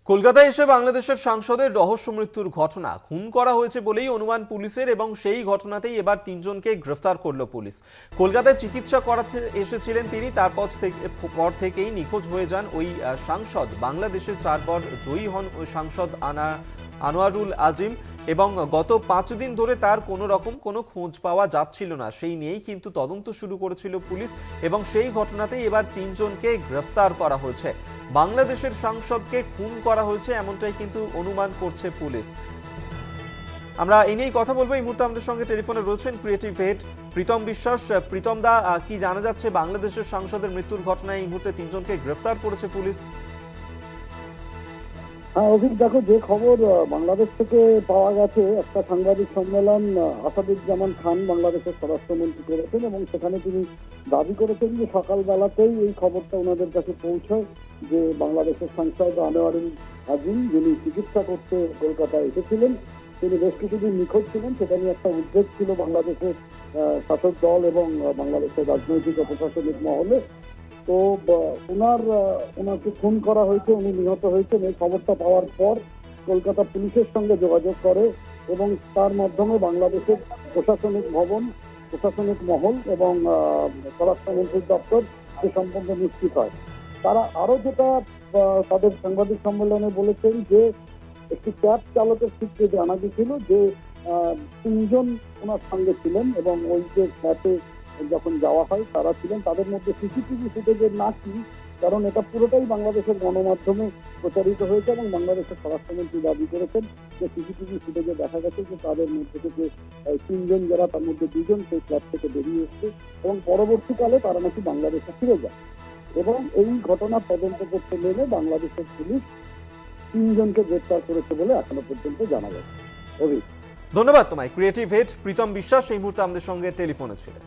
কলকাতায় এসে বাংলাদেশের সাংসদের রহস্য মৃত্যুর ঘটনা খুন করা হয়েছে বলেই অনুমান পুলিশের এবং সেই ঘটনাতেই এবার তিনজনকে গ্রেফতার করলো পুলিশ। কলকাতায় চিকিৎসা করাতে এসেছিলেন তিনি, পর থেকেই নিখোঁজ হয়ে যান ওই সাংসদ। বাংলাদেশের 4 বার জয়ী হন ওই সাংসদ আনোয়ারুল আজিম এবং গত 5 দিন ধরে তার কোনো রকম কোনো খোঁজ পাওয়া যাচ্ছিল না। সেই নিয়েই কিন্তু তদন্ত শুরু করেছিল পুলিশ এবং সেই ঘটনাতেই এবার তিনজনকে গ্রেফতার করা হয়েছে। বাংলাদেশের সাংসদকে খুন করা হয়েছে এমনটাই কিন্তু অনুমান করছে পুলিশ। আমরা এই নিয়েই কথা বলবো। এই মুহূর্তে আমাদের সঙ্গে টেলিফোনে রয়েছেন ক্রিয়েটিভ হেড প্রীতম বিশ্বাস। প্রীতম দা, কি জানা যাচ্ছে বাংলাদেশের সাংসদের মৃত্যুর ঘটনায় এই মুহূর্তে তিনজনকে গ্রেফতার করেছে পুলিশ? হ্যাঁ অভিক, দেখো যে খবর বাংলাদেশ থেকে পাওয়া গেছে, একটা সাংবাদিক সম্মেলন আসাদুজ্জামান খান বাংলাদেশের স্বরাষ্ট্রমন্ত্রী করেছেন এবং সেখানে তিনি দাবি করেছেন যে সকালবেলাতেই এই খবরটা ওনাদের কাছে পৌঁছায় যে বাংলাদেশের সাংসদ আনোয়ারুল আজিম, যিনি চিকিৎসা করতে কলকাতায় এসেছিলেন, তিনি বেশ কিছুদিন নিখোঁজ ছিলেন। সেটা নিয়ে একটা উদ্বেগ ছিল বাংলাদেশের শাসক দল এবং বাংলাদেশের রাজনৈতিক ও প্রশাসনিক মহলে। তো ওনাকে খুন করা হয়েছে, উনি নিহত হয়েছেন। এই খবরটা পাওয়ার পর কলকাতা পুলিশের সঙ্গে যোগাযোগ করে এবং তার মাধ্যমে বাংলাদেশের প্রশাসনিক মহল এবং স্বরাষ্ট্রমন্ত্রীর দপ্তর সে সম্বন্ধে নিশ্চিত হয়। তারা আরো যেটা তাদের সাংবাদিক সম্মেলনে বলেছেন যে একটি ক্যাব চালকের সূত্রে জানা গেছিল যে 3 জন ওনার সঙ্গে ছিলেন এবং ওই যে ক্যাবে যখন যাওয়া হয় তারা ছিলেন। তাদের মধ্যে সিসিটিভি ফুটেজের নাকি, কারণ এটা পুরোটাই বাংলাদেশের গণমাধ্যমে প্রচারিত হয়েছে এবং বাংলাদেশের স্বরাষ্ট্রমন্ত্রী দাবি করেছেন যে সিসিটিভি ফুটেজে দেখা গেছে যে তাদের মধ্যে থেকে 3 জন, যারা তার মধ্যে 2 জন সেই ক্লাব থেকে বেরিয়ে এসছে এবং পরবর্তীকালে তারা নাকি বাংলাদেশে ফিরে যায়। এবং এই ঘটনার তদন্ত করতে নেমে বাংলাদেশের পুলিশ 3 জনকে গ্রেফতার করেছে বলে এখনো পর্যন্ত জানা গেছে। ধন্যবাদ তোমায় ক্রিয়েটিভ হেড প্রীতম বিশ্বাস এই মুহূর্তে আমাদের সঙ্গে টেলিফোনে ছিলেন।